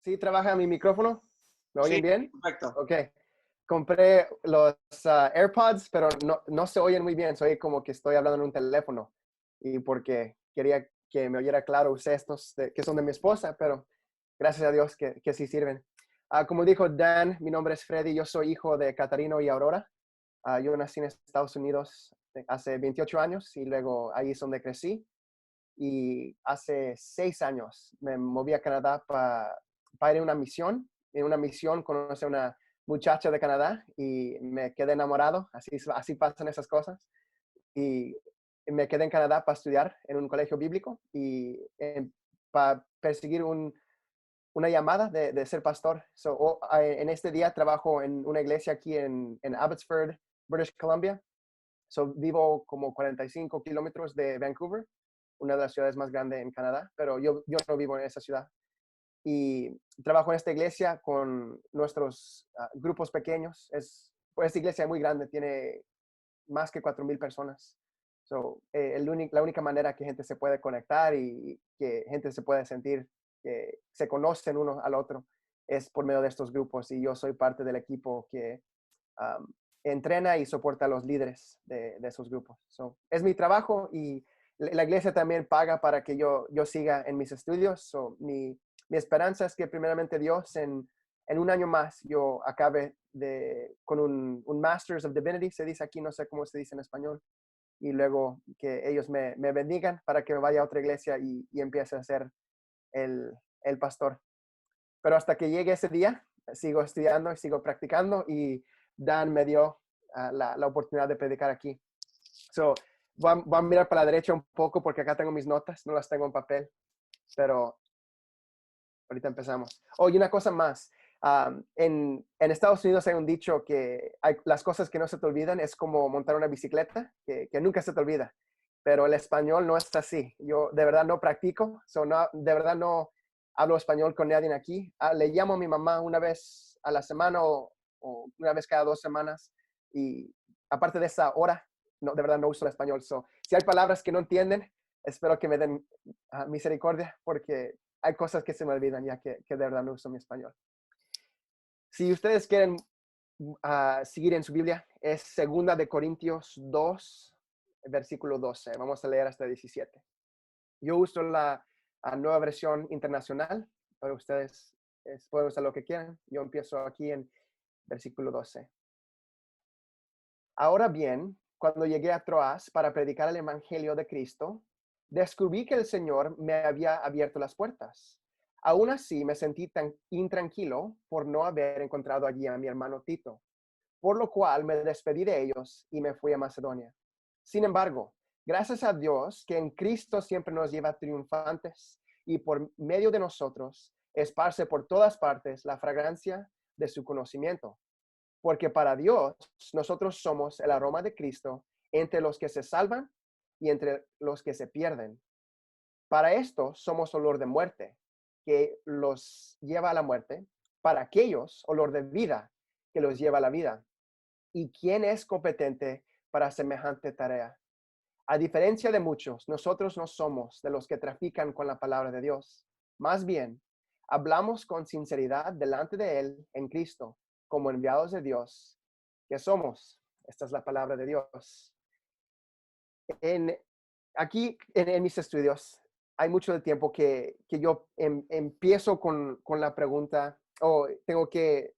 ¿Sí trabaja mi micrófono? ¿Me Sí, oyen bien? perfecto. Ok. Compré los AirPods, pero no se oyen muy bien. Soy como que estoy hablando en un teléfono. Y porque quería que me oyera claro, usé estos que son de mi esposa, pero gracias a Dios que sí sirven. Como dijo Dan, mi nombre es Freddy. Yo soy hijo de Catarino y Aurora. Yo nací en Estados Unidos hace 28 años y luego ahí es donde crecí. Y hace 6 años me moví a Canadá para ir a una misión. En una misión conocí a una muchacha de Canadá y me quedé enamorado. Así pasan esas cosas. Y me quedé en Canadá para estudiar en un colegio bíblico y para perseguir una llamada de ser pastor. En este día trabajo en una iglesia aquí en Abbotsford, British Columbia. Vivo como 45 kilómetros de Vancouver, una de las ciudades más grandes en Canadá, pero yo no vivo en esa ciudad. Y trabajo en esta iglesia con nuestros grupos pequeños. Pues, esta iglesia es muy grande, tiene más que 4,000 personas. La única manera que gente se puede conectar y que gente se puede sentir que se conocen uno al otro es por medio de estos grupos. Y yo soy parte del equipo que um, entrena y soporta a los líderes de esos grupos. Es mi trabajo y la iglesia también paga para que yo siga en mis estudios. Mi esperanza es que primeramente Dios en un año más yo acabe con un Masters of Divinity, se dice aquí, no sé cómo se dice en español, y luego que ellos me bendigan para que me vaya a otra iglesia y empiece a ser el pastor. Pero hasta que llegue ese día, sigo estudiando y sigo practicando y Dan me dio la oportunidad de predicar aquí. So, voy a mirar para la derecha un poco porque acá tengo mis notas, no las tengo en papel, pero ahorita empezamos. Y una cosa más. En Estados Unidos hay un dicho que las cosas que no se te olvidan es como montar una bicicleta, que nunca se te olvida. Pero el español no es así. Yo de verdad no practico, de verdad no hablo español con nadie aquí. Le llamo a mi mamá una vez a la semana o una vez cada 2 semanas. Y aparte de esa hora, no, de verdad no uso el español. Si hay palabras que no entienden, espero que me den misericordia porque hay cosas que se me olvidan ya que de verdad no uso mi español. Si ustedes quieren seguir en su Biblia, es 2 Corintios 2, versículo 12. Vamos a leer hasta 17. Yo uso la nueva versión internacional, pero ustedes pueden usar lo que quieran. Yo empiezo aquí en versículo 12. Ahora bien, cuando llegué a Troas para predicar el Evangelio de Cristo, descubrí que el Señor me había abierto las puertas. Aún así, me sentí tan intranquilo por no haber encontrado allí a mi hermano Tito, por lo cual me despedí de ellos y me fui a Macedonia. Sin embargo, gracias a Dios que en Cristo siempre nos lleva triunfantes y por medio de nosotros esparce por todas partes la fragancia de su conocimiento. Porque para Dios nosotros somos el aroma de Cristo entre los que se salvan y entre los que se pierden. Para esto somos olor de muerte, que los lleva a la muerte, para aquellos olor de vida, que los lleva a la vida. ¿Y quién es competente para semejante tarea? A diferencia de muchos, nosotros no somos de los que trafican con la palabra de Dios. Más bien, hablamos con sinceridad delante de Él en Cristo, como enviados de Dios, que somos. Esta es la palabra de Dios. En, Aquí en mis estudios hay mucho de tiempo que yo empiezo con la pregunta, o tengo que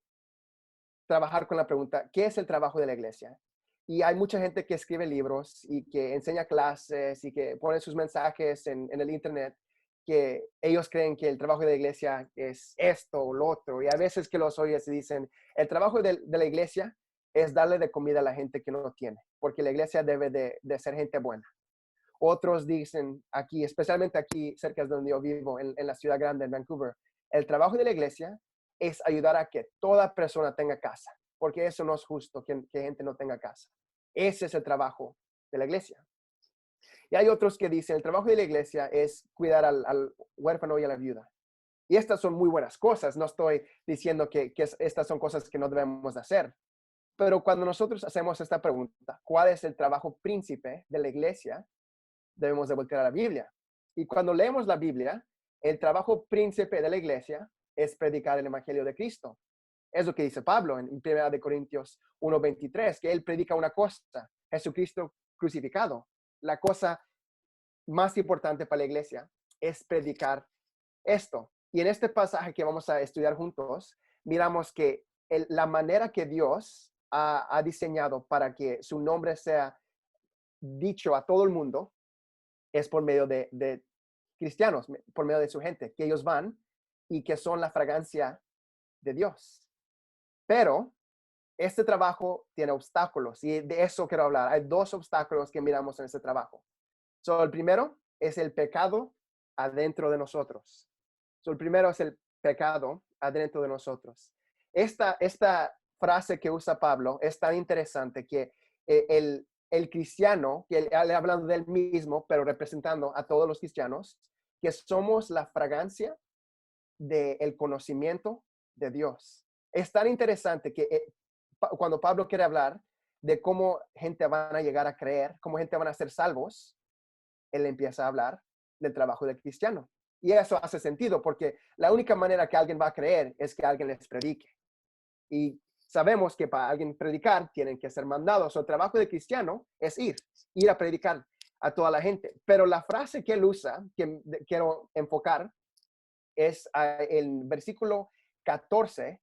trabajar con la pregunta, ¿qué es el trabajo de la iglesia? Y hay mucha gente que escribe libros y que enseña clases y que pone sus mensajes en el internet, que ellos creen que el trabajo de la iglesia es esto o lo otro. Y a veces que los oyes y dicen, el trabajo de la iglesia es darle de comida a la gente que no tiene, porque la iglesia debe de ser gente buena. Otros dicen aquí, especialmente aquí cerca de donde yo vivo, en la ciudad grande, en Vancouver, el trabajo de la iglesia es ayudar a que toda persona tenga casa, porque eso no es justo que gente no tenga casa. Ese es el trabajo de la iglesia. Y hay otros que dicen, el trabajo de la iglesia es cuidar al huérfano y a la viuda. Y estas son muy buenas cosas. No estoy diciendo que estas son cosas que no debemos de hacer. Pero cuando nosotros hacemos esta pregunta, ¿cuál es el trabajo príncipe de la iglesia? Debemos de voltear a la Biblia. Y cuando leemos la Biblia, el trabajo príncipe de la iglesia es predicar el evangelio de Cristo. Es lo que dice Pablo en 1 de Corintios 1:23, que él predica una cosa, Jesucristo crucificado. La cosa más importante para la iglesia es predicar esto. Y en este pasaje que vamos a estudiar juntos, miramos que la manera que Dios ha diseñado para que su nombre sea dicho a todo el mundo es por medio de cristianos, por medio de su gente, que ellos van y que son la fragancia de Dios. Pero este trabajo tiene obstáculos y de eso quiero hablar. Hay dos obstáculos que miramos en este trabajo. El primero es el pecado adentro de nosotros. El primero es el pecado adentro de nosotros. Esta frase que usa Pablo es tan interesante que el cristiano, que él hablando del mismo, pero representando a todos los cristianos, que somos la fragancia del conocimiento de Dios. Es tan interesante que cuando Pablo quiere hablar de cómo gente van a llegar a creer, cómo gente van a ser salvos, él empieza a hablar del trabajo del cristiano. Y eso hace sentido porque la única manera que alguien va a creer es que alguien les predique. Y sabemos que para alguien predicar tienen que ser mandados. El trabajo del cristiano es ir a predicar a toda la gente. Pero la frase que él usa, que quiero enfocar, es el versículo 14.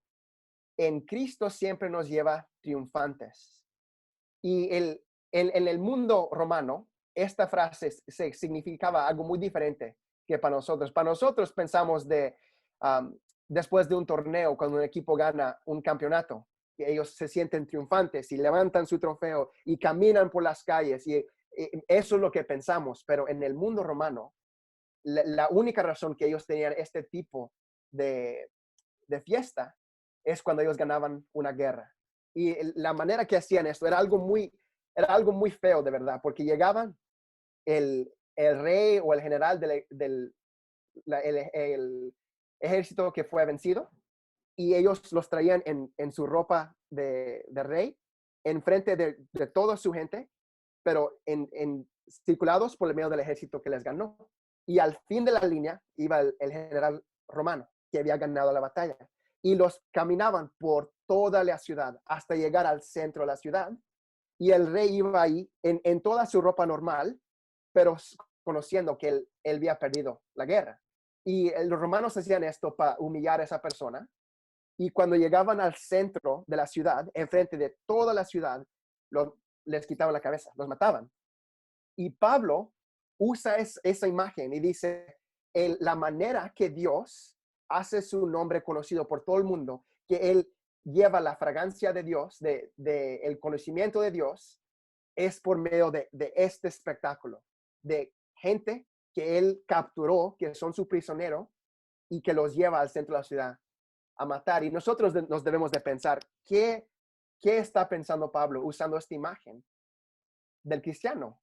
En Cristo siempre nos lleva triunfantes. Y en el mundo romano, esta frase significaba algo muy diferente que para nosotros. Para nosotros pensamos después de un torneo, cuando un equipo gana un campeonato, que ellos se sienten triunfantes y levantan su trofeo y caminan por las calles. Y eso es lo que pensamos. Pero en el mundo romano, la única razón que ellos tenían este tipo de fiesta es cuando ellos ganaban una guerra. Y la manera que hacían esto era algo muy feo, de verdad, porque llegaban el rey o el general del el ejército que fue vencido y ellos los traían en su ropa de rey, enfrente de toda su gente, pero circulados por el medio del ejército que les ganó. Y al fin de la línea iba el general romano que había ganado la batalla. Y los caminaban por toda la ciudad hasta llegar al centro de la ciudad. Y el rey iba ahí en toda su ropa normal, pero conociendo que él había perdido la guerra. Y los romanos hacían esto para humillar a esa persona. Y cuando llegaban al centro de la ciudad, enfrente de toda la ciudad, les quitaban la cabeza, los mataban. Y Pablo usa esa imagen y dice, la manera que Dios hace su nombre conocido por todo el mundo, que él lleva la fragancia de Dios, el conocimiento de Dios, es por medio de este espectáculo, de gente que él capturó, que son su prisionero, y que los lleva al centro de la ciudad a matar. Y nosotros nos debemos de pensar, ¿qué está pensando Pablo usando esta imagen del cristiano?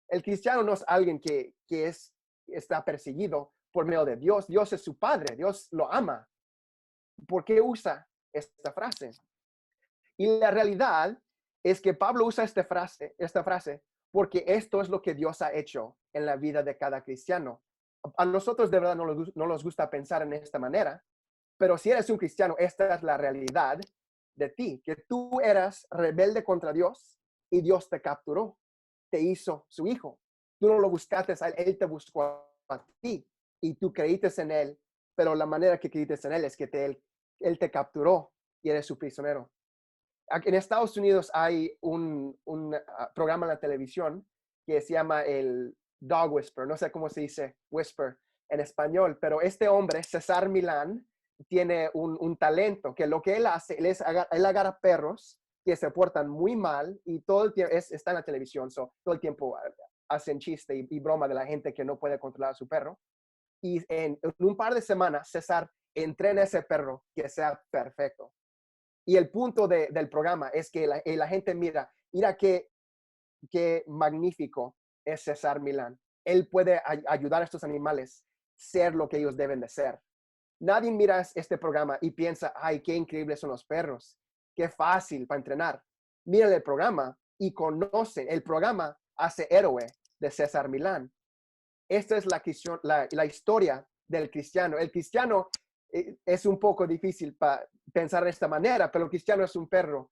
El cristiano no es alguien que está perseguido por medio de Dios. Dios es su padre, Dios lo ama. ¿Por qué usa esta frase? Y la realidad es que Pablo usa esta frase porque esto es lo que Dios ha hecho en la vida de cada cristiano. A nosotros de verdad no nos gusta pensar en esta manera, pero si eres un cristiano, esta es la realidad de ti, que tú eras rebelde contra Dios y Dios te capturó, te hizo su hijo. Tú no lo buscaste a él te buscó a ti y tú creíste en él, pero la manera que creíste en él es que él te capturó y eres su prisionero. Aquí en Estados Unidos hay un programa en la televisión que se llama el Dog Whisperer. No sé cómo se dice whisper en español, pero este hombre, César Milán, tiene un talento que lo que él hace, él agarra perros que se portan muy mal y todo el tiempo está en la televisión, todo el tiempo hacen chiste y broma de la gente que no puede controlar a su perro. Y en un par de semanas, César entrena a ese perro que sea perfecto. Y el punto del programa es que la gente mira qué magnífico es César Milán. Él puede ayudar a estos animales a ser lo que ellos deben de ser. Nadie mira este programa y piensa, ay, qué increíbles son los perros, qué fácil para entrenar. Miren el programa y conocen. El programa hace héroe de César Milán. Esta es la historia del cristiano. El cristiano es un poco difícil para pensar de esta manera, pero el cristiano es un perro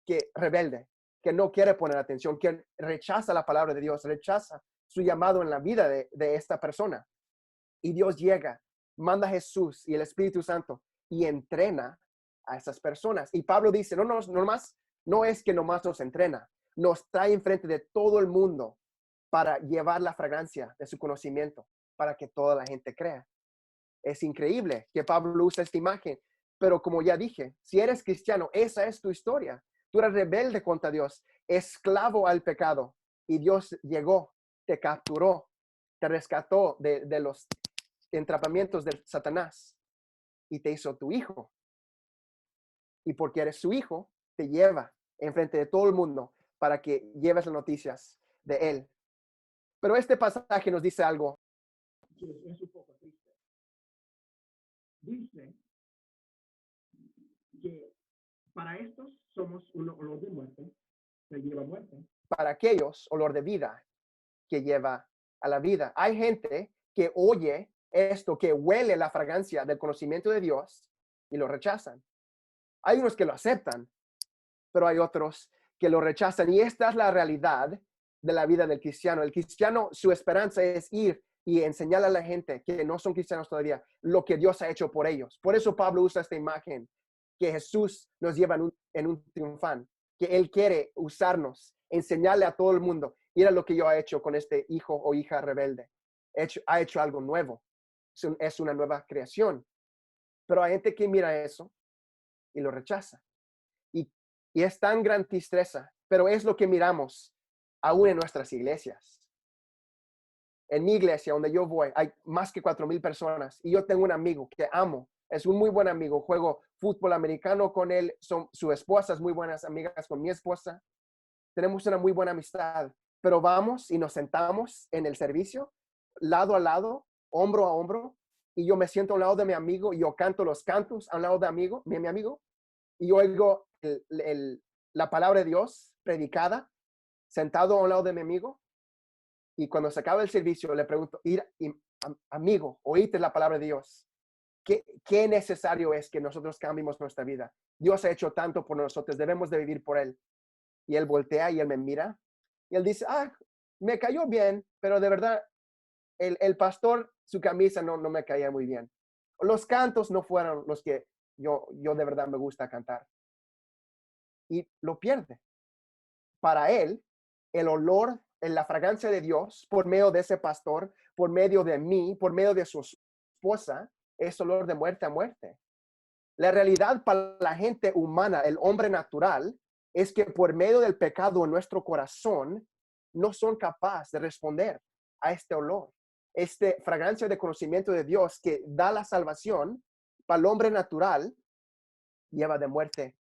que rebelde, que no quiere poner atención, que rechaza la palabra de Dios, rechaza su llamado en la vida de esta persona. Y Dios llega, manda a Jesús y el Espíritu Santo y entrena a esas personas. Y Pablo dice, no es que nomás nos entrena, nos trae enfrente de todo el mundo para llevar la fragancia de su conocimiento, para que toda la gente crea. Es increíble que Pablo usa esta imagen, pero como ya dije, si eres cristiano, esa es tu historia. Tú eres rebelde contra Dios, esclavo al pecado, y Dios llegó, te capturó, te rescató de los entrapamientos de Satanás y te hizo tu hijo. Y porque eres su hijo, te lleva enfrente de todo el mundo para que lleves las noticias de él. Pero este pasaje nos dice algo que es un poco triste. Dice que para estos somos un olor de muerte que lleva a muerte. Para aquellos, olor de vida que lleva a la vida. Hay gente que oye esto, que huele la fragancia del conocimiento de Dios y lo rechazan. Hay unos que lo aceptan, pero hay otros que lo rechazan. Y esta es la realidad de la vida del cristiano. El cristiano, su esperanza es ir y enseñarle a la gente que no son cristianos todavía lo que Dios ha hecho por ellos. Por eso Pablo usa esta imagen, que Jesús nos lleva en un triunfán, que Él quiere usarnos, enseñarle a todo el mundo. Mira lo que yo he hecho con este hijo o hija rebelde. Ha hecho algo nuevo. Es una nueva creación. Pero hay gente que mira eso y lo rechaza. Y es tan gran tristeza, pero es lo que miramos aún en nuestras iglesias. En mi iglesia, donde yo voy, hay más que 4,000 personas y yo tengo un amigo que amo. Es un muy buen amigo. Juego fútbol americano con él. Su esposa es muy buenas amigas con mi esposa. Tenemos una muy buena amistad. Pero vamos y nos sentamos en el servicio, lado a lado, hombro a hombro, y yo me siento a un lado de mi amigo y yo canto los cantos a un lado de mi amigo, y yo oigo la palabra de Dios predicada, sentado a un lado de mi amigo, y cuando se acaba el servicio le pregunto, amigo, oíste la palabra de Dios. ¿Qué necesario es que nosotros cambiemos nuestra vida? Dios ha hecho tanto por nosotros, debemos de vivir por Él. Y él voltea y él me mira, y él dice, me cayó bien, pero de verdad, el pastor, su camisa no me caía muy bien. Los cantos no fueron los que yo de verdad me gusta cantar. Y lo pierde. Para él, el olor, la fragancia de Dios, por medio de ese pastor, por medio de mí, por medio de su esposa, es olor de muerte a muerte. La realidad para la gente humana, el hombre natural, es que por medio del pecado en nuestro corazón, no son capaces de responder a este olor, esta fragancia de conocimiento de Dios que da la salvación para el hombre natural, lleva de muerte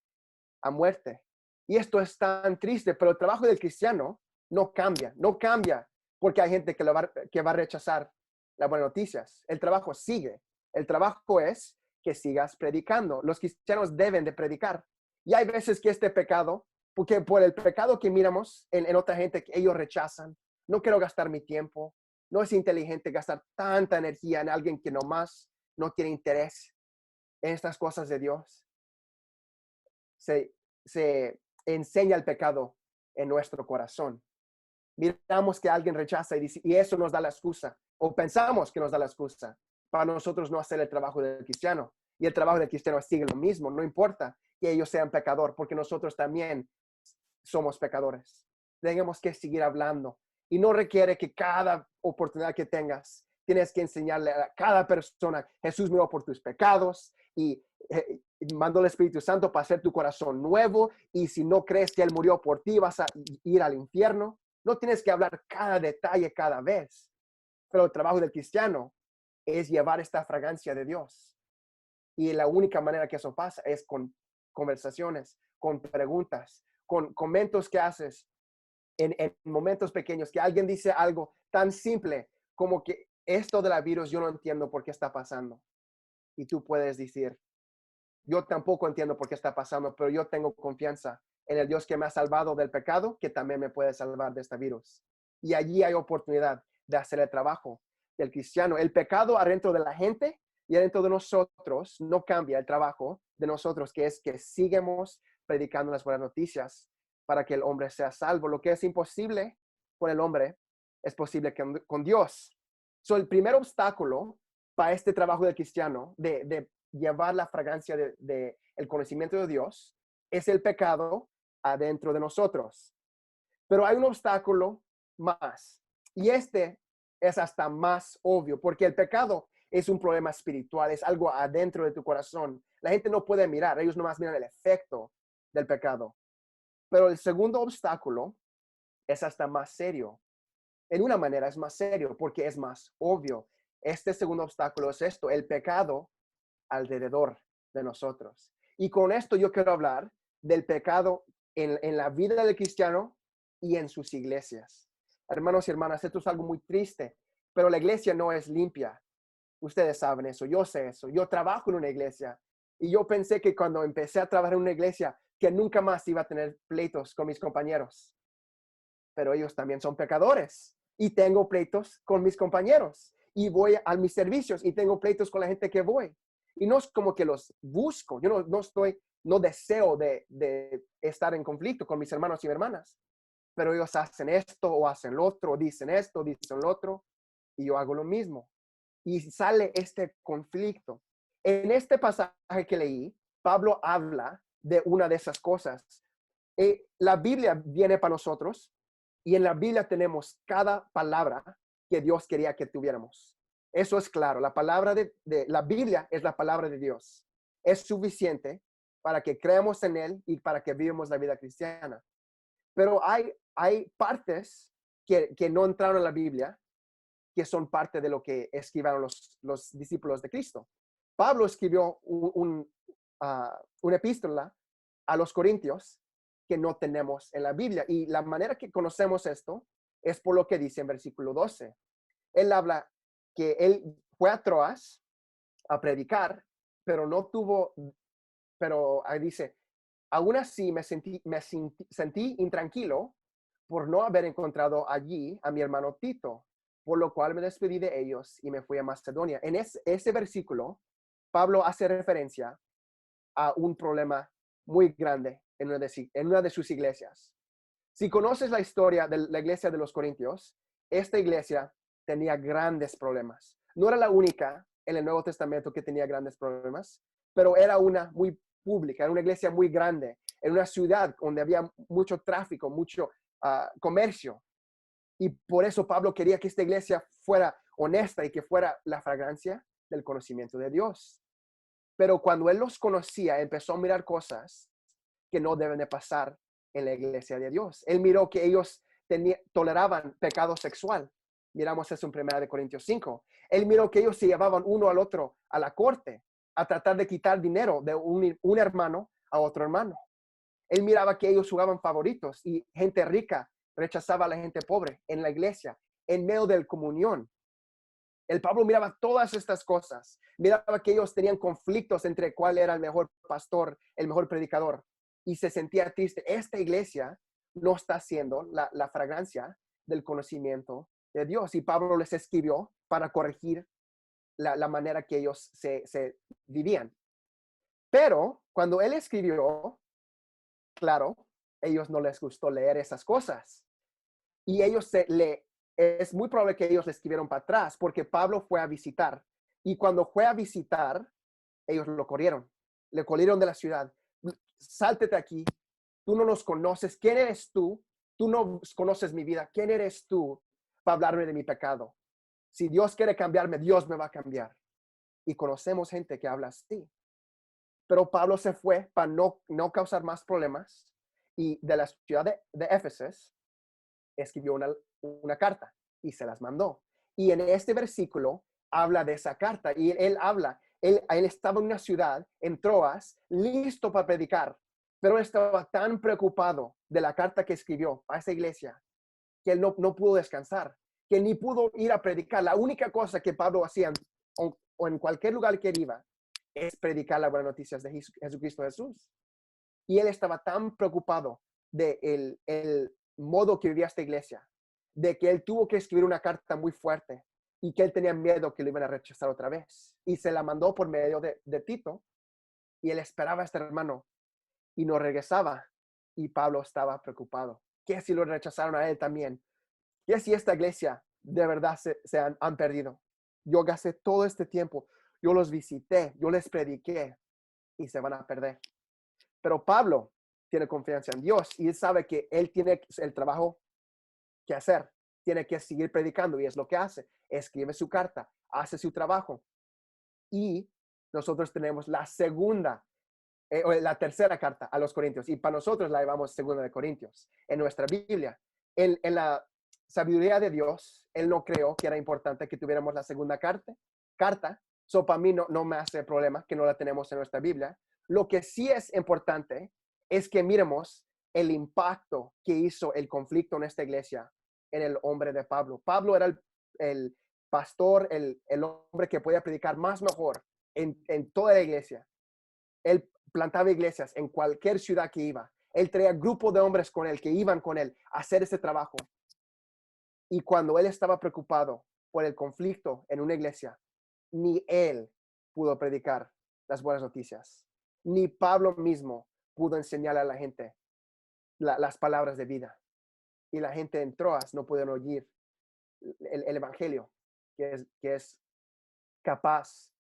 a muerte. Y esto es tan triste, pero el trabajo del cristiano no cambia porque hay gente que va a rechazar las buenas noticias. El trabajo sigue. El trabajo es que sigas predicando. Los cristianos deben de predicar. Y hay veces que este pecado, porque por el pecado que miramos en otra gente que ellos rechazan, no quiero gastar mi tiempo, no es inteligente gastar tanta energía en alguien que nomás no tiene interés en estas cosas de Dios. Se enseña el pecado en nuestro corazón. Miramos que alguien rechaza y eso nos da la excusa, o pensamos que nos da la excusa para nosotros no hacer el trabajo del cristiano. Y el trabajo del cristiano sigue lo mismo, no importa que ellos sean pecadores, porque nosotros también somos pecadores. Tenemos que seguir hablando y no requiere que cada oportunidad que tengas, tienes que enseñarle a cada persona, Jesús murió por tus pecados y mandó el Espíritu Santo para hacer tu corazón nuevo, y si no crees que Él murió por ti, vas a ir al infierno. No tienes que hablar cada detalle cada vez, pero el trabajo del cristiano es llevar esta fragancia de Dios. Y la única manera que eso pasa es con conversaciones, con preguntas, con comentos que haces en momentos pequeños, que alguien dice algo tan simple como que esto de la virus yo no entiendo por qué está pasando. Y tú puedes decir, yo tampoco entiendo por qué está pasando, pero yo tengo confianza en el Dios que me ha salvado del pecado, que también me puede salvar de este virus. Y allí hay oportunidad de hacer el trabajo del cristiano. El pecado adentro de la gente y dentro de nosotros no cambia el trabajo de nosotros, que es que sigamos predicando las buenas noticias para que el hombre sea salvo. Lo que es imposible con el hombre es posible con Dios. So, el primer obstáculo para este trabajo del cristiano de llevar la fragancia de el conocimiento de Dios es el pecado adentro de nosotros. Pero hay un obstáculo más, y este es hasta más obvio, porque el pecado es un problema espiritual, es algo adentro de tu corazón. La gente no puede mirar, ellos nomás miran el efecto del pecado. Pero el segundo obstáculo es hasta más serio. En una manera es más serio porque es más obvio. Este segundo obstáculo es esto, el pecado alrededor de nosotros. Y con esto yo quiero hablar del pecado en la vida del cristiano y en sus iglesias. Hermanos y hermanas, esto es algo muy triste, pero la iglesia no es limpia. Ustedes saben eso, yo sé eso. Yo trabajo en una iglesia y yo pensé que cuando empecé a trabajar en una iglesia que nunca más iba a tener pleitos con mis compañeros. Pero ellos también son pecadores y tengo pleitos con mis compañeros y voy a mis servicios y tengo pleitos con la gente que voy. Y no es como que los busco, yo no deseo de estar en conflicto con mis hermanos y hermanas, pero ellos hacen esto o hacen lo otro, dicen esto, dicen lo otro, y yo hago lo mismo. Y sale este conflicto. En este pasaje que leí, Pablo habla de una de esas cosas. La Biblia viene para nosotros y en la Biblia tenemos cada palabra que Dios quería que tuviéramos. Eso es claro. La palabra de la Biblia es la palabra de Dios. Es suficiente para que creamos en Él y para que vivamos la vida cristiana. Pero hay partes que no entraron en la Biblia, que son parte de lo que escribieron los discípulos de Cristo. Pablo escribió una epístola a los Corintios que no tenemos en la Biblia. Y la manera que conocemos esto es por lo que dice en versículo 12. Él habla que él fue a Troas a predicar, pero no tuvo, pero ahí dice, aún así sentí intranquilo por no haber encontrado allí a mi hermano Tito, por lo cual me despedí de ellos y me fui a Macedonia. En ese versículo, Pablo hace referencia a un problema muy grande en una de sus iglesias. Si conoces la historia de la iglesia de los Corintios, esta iglesia tenía grandes problemas. No era la única en el Nuevo Testamento que tenía grandes problemas, pero era una muy pública, era una iglesia muy grande, en una ciudad donde había mucho tráfico, mucho comercio. Y por eso Pablo quería que esta iglesia fuera honesta y que fuera la fragancia del conocimiento de Dios. Pero cuando él los conocía, empezó a mirar cosas que no deben de pasar en la iglesia de Dios. Él miró que ellos toleraban pecado sexual. Miramos eso en 1 Corintios 5. Él miró que ellos se llevaban uno al otro a la corte a tratar de quitar dinero de un hermano a otro hermano. Él miraba que ellos jugaban favoritos y gente rica rechazaba a la gente pobre en la iglesia, en medio de la comunión. El Pablo miraba todas estas cosas. Miraba que ellos tenían conflictos entre cuál era el mejor pastor, el mejor predicador. Y se sentía triste. Esta iglesia no está haciendo la fragancia del conocimiento de Dios. Y Pablo les escribió para corregir la manera que ellos se vivían. Pero cuando él escribió, claro, ellos no les gustó leer esas cosas. Y ellos es muy probable que ellos le escribieron para atrás porque Pablo fue a visitar. Y cuando fue a visitar, ellos lo corrieron. Le corrieron de la ciudad. Sáltete aquí. Tú no nos conoces. ¿Quién eres tú? Tú no conoces mi vida. ¿Quién eres tú para hablarme de mi pecado? Si Dios quiere cambiarme, Dios me va a cambiar. Y conocemos gente que habla así. Pero Pablo se fue para no causar más problemas. Y de la ciudad de Éfeso escribió una carta y se las mandó. Y en este versículo habla de esa carta y él estaba en una ciudad, en Troas, listo para predicar, pero él estaba tan preocupado de la carta que escribió a esa iglesia que él no pudo descansar, que ni pudo ir a predicar. La única cosa que Pablo hacía o en cualquier lugar que él iba es predicar las buenas noticias de Jesucristo Jesús. Y él estaba tan preocupado de el modo que vivía esta iglesia, de que él tuvo que escribir una carta muy fuerte, y que él tenía miedo que lo iban a rechazar otra vez. Y se la mandó por medio de Tito, y él esperaba a este hermano y no regresaba. Y Pablo estaba preocupado. ¿Qué si lo rechazaron a él también? ¿Qué si esta iglesia de verdad se han perdido? Yo gasté todo este tiempo, yo los visité, yo les prediqué y se van a perder. Pero Pablo tiene confianza en Dios y él sabe que él tiene el trabajo que hacer. Tiene que seguir predicando y es lo que hace. Escribe su carta, hace su trabajo. Y nosotros tenemos la segunda, o la tercera carta a los Corintios. Y para nosotros la llamamos segunda de Corintios en nuestra Biblia. En la sabiduría de Dios, Él no creó que era importante que tuviéramos la segunda carta. So, para mí no me hace problema que no la tenemos en nuestra Biblia. Lo que sí es importante es que miremos el impacto que hizo el conflicto en esta iglesia en el hombre de Pablo. Pablo era el pastor, el hombre que podía predicar más mejor en toda la iglesia. Él plantaba iglesias en cualquier ciudad que iba. Él traía grupo de hombres con él que iban con él a hacer ese trabajo. Y cuando él estaba preocupado por el conflicto en una iglesia, ni él pudo predicar las buenas noticias, ni Pablo mismo pudo enseñarle a la gente las palabras de vida. Y la gente en Troas no pudieron oír el evangelio, que es capaz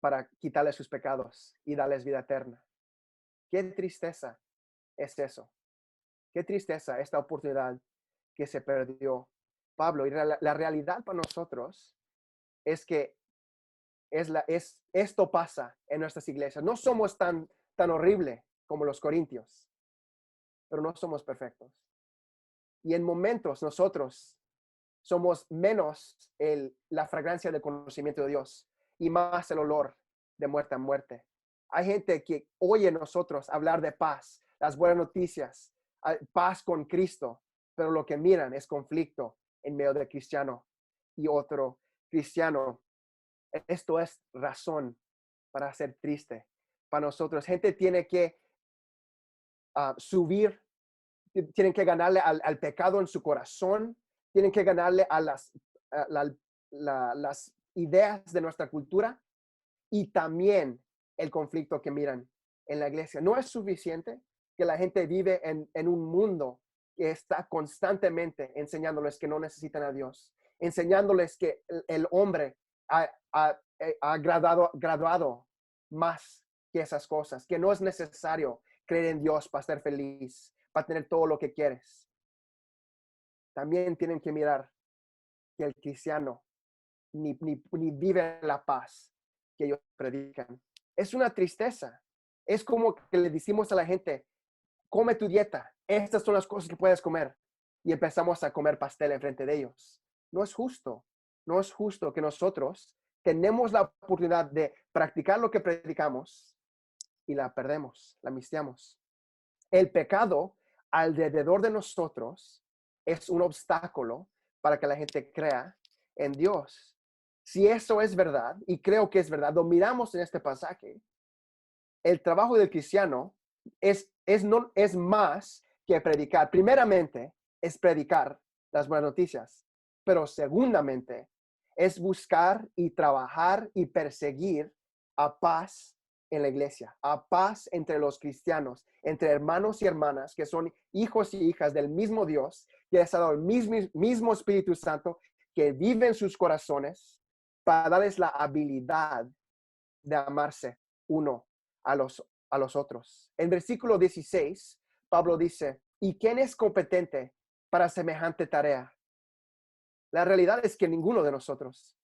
para quitarles sus pecados y darles vida eterna. Qué tristeza es eso. Qué tristeza esta oportunidad que se perdió Pablo. Y la realidad para nosotros es que esto pasa en nuestras iglesias. No somos tan horrible como los corintios, pero no somos perfectos. Y en momentos nosotros somos menos la fragancia del conocimiento de Dios y más el olor de muerte a muerte. Hay gente que oye nosotros hablar de paz, las buenas noticias, paz con Cristo, pero lo que miran es conflicto en medio de cristiano y otro cristiano. Esto es razón para ser triste para nosotros. Gente tiene que subir, tienen que ganarle al pecado en su corazón, tienen que ganarle a las ideas de nuestra cultura y también el conflicto que miran en la iglesia. No es suficiente que la gente vive en un mundo que está constantemente enseñándoles que no necesitan a Dios, enseñándoles que el hombre ha graduado más que esas cosas, que no es necesario creer en Dios para ser feliz, para tener todo lo que quieres. También tienen que mirar que el cristiano ni vive la paz que ellos predican. Es una tristeza. Es como que le decimos a la gente, come tu dieta, estas son las cosas que puedes comer. Y empezamos a comer pastel enfrente de ellos. No es justo. No es justo que nosotros tenemos la oportunidad de practicar lo que predicamos y la perdemos, la mistiamos. El pecado alrededor de nosotros es un obstáculo para que la gente crea en Dios. Si eso es verdad, y creo que es verdad, lo miramos en este pasaje, el trabajo del cristiano es más que predicar. Primeramente, es predicar las buenas noticias, pero segundamente, es buscar y trabajar y perseguir a paz en la iglesia, a paz entre los cristianos, entre hermanos y hermanas que son hijos y hijas del mismo Dios, que ha dado el mismo Espíritu Santo, que vive en sus corazones para darles la habilidad de amarse uno a los otros. En versículo 16, Pablo dice, ¿y quién es competente para semejante tarea? La realidad es que ninguno de nosotros.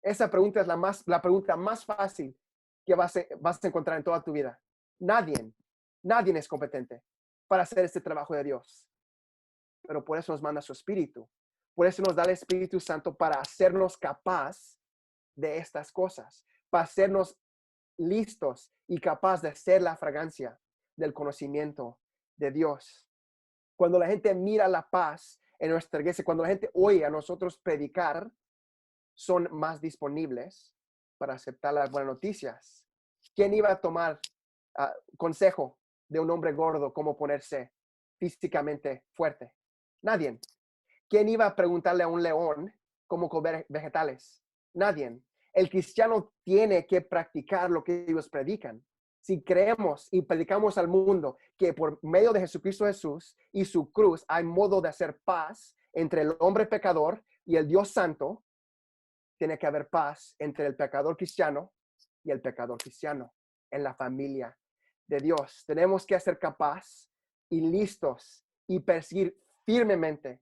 Esa pregunta es la pregunta más fácil que vas a encontrar en toda tu vida. Nadie es competente para hacer este trabajo de Dios. Pero por eso nos manda su Espíritu. Por eso nos da el Espíritu Santo para hacernos capaz de estas cosas, para hacernos listos y capaz de ser la fragancia del conocimiento de Dios. Cuando la gente mira la paz en nuestra iglesia, cuando la gente oye a nosotros predicar, son más disponibles para aceptar las buenas noticias. ¿Quién iba a tomar consejo de un hombre gordo cómo ponerse físicamente fuerte? Nadie. ¿Quién iba a preguntarle a un león como comer vegetales. Nadie. El cristiano tiene que practicar lo que ellos predican. Si creemos y predicamos al mundo que por medio de Jesucristo Jesús y su cruz hay modo de hacer paz entre el hombre pecador y el Dios santo, tiene que haber paz entre el pecador cristiano y el pecador cristiano en la familia de Dios. Tenemos que ser capaces y listos y perseguir firmemente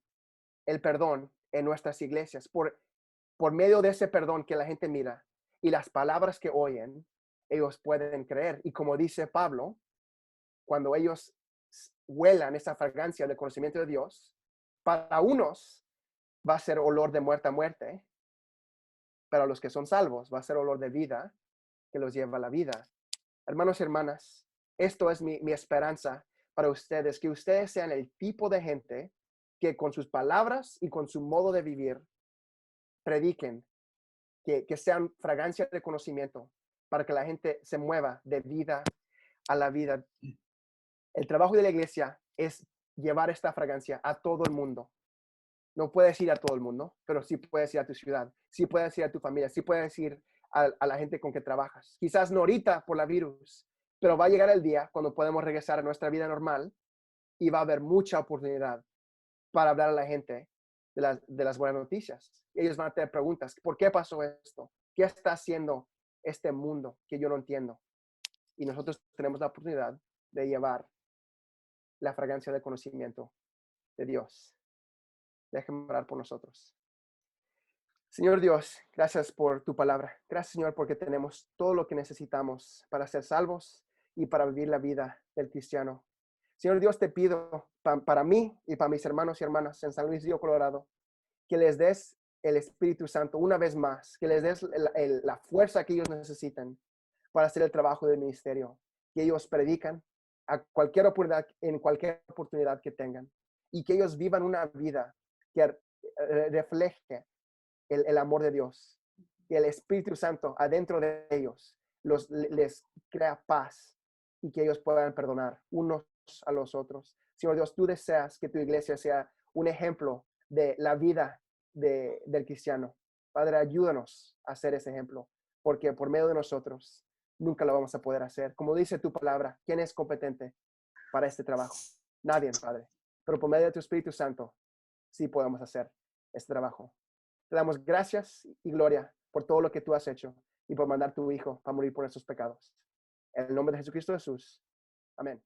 el perdón en nuestras iglesias por medio de ese perdón que la gente mira y las palabras que oyen, ellos pueden creer. Y como dice Pablo, cuando ellos huelan esa fragancia del conocimiento de Dios, para unos va a ser olor de muerte a muerte, pero los que son salvos va a ser olor de vida que los lleva a la vida. Hermanos y hermanas, esto es mi esperanza para ustedes, que ustedes sean el tipo de gente que con sus palabras y con su modo de vivir prediquen, que sean fragancia de conocimiento para que la gente se mueva de vida a la vida. El trabajo de la iglesia es llevar esta fragancia a todo el mundo. No puedes ir a todo el mundo, pero sí puedes ir a tu ciudad, sí puedes ir a tu familia, sí puedes ir a la gente con que trabajas. Quizás no ahorita por la virus, pero va a llegar el día cuando podemos regresar a nuestra vida normal y va a haber mucha oportunidad para hablar a la gente de las buenas noticias. Ellos van a tener preguntas. ¿Por qué pasó esto? ¿Qué está haciendo este mundo que yo no entiendo? Y nosotros tenemos la oportunidad de llevar la fragancia del conocimiento de Dios. Déjenme orar por nosotros. Señor Dios, gracias por tu palabra. Gracias, Señor, porque tenemos todo lo que necesitamos para ser salvos y para vivir la vida del cristiano. Señor Dios, te pido para mí y para mis hermanos y hermanas en San Luis Río, Colorado, que les des el Espíritu Santo una vez más, que les des la fuerza que ellos necesitan para hacer el trabajo del ministerio, que ellos predican a cualquier oportunidad, en cualquier oportunidad que tengan, y que ellos vivan una vida que refleje el amor de Dios, que el Espíritu Santo adentro de ellos les crea paz y que ellos puedan perdonar unos a los otros. Señor Dios, tú deseas que tu iglesia sea un ejemplo de la vida del cristiano. Padre, ayúdanos a hacer ese ejemplo, porque por medio de nosotros nunca lo vamos a poder hacer. Como dice tu palabra, ¿quién es competente para este trabajo? Nadie, Padre. Pero por medio de tu Espíritu Santo, sí podemos hacer este trabajo. Te damos gracias y gloria por todo lo que tú has hecho y por mandar tu Hijo para morir por nuestros pecados. En el nombre de Jesucristo Jesús. Amén.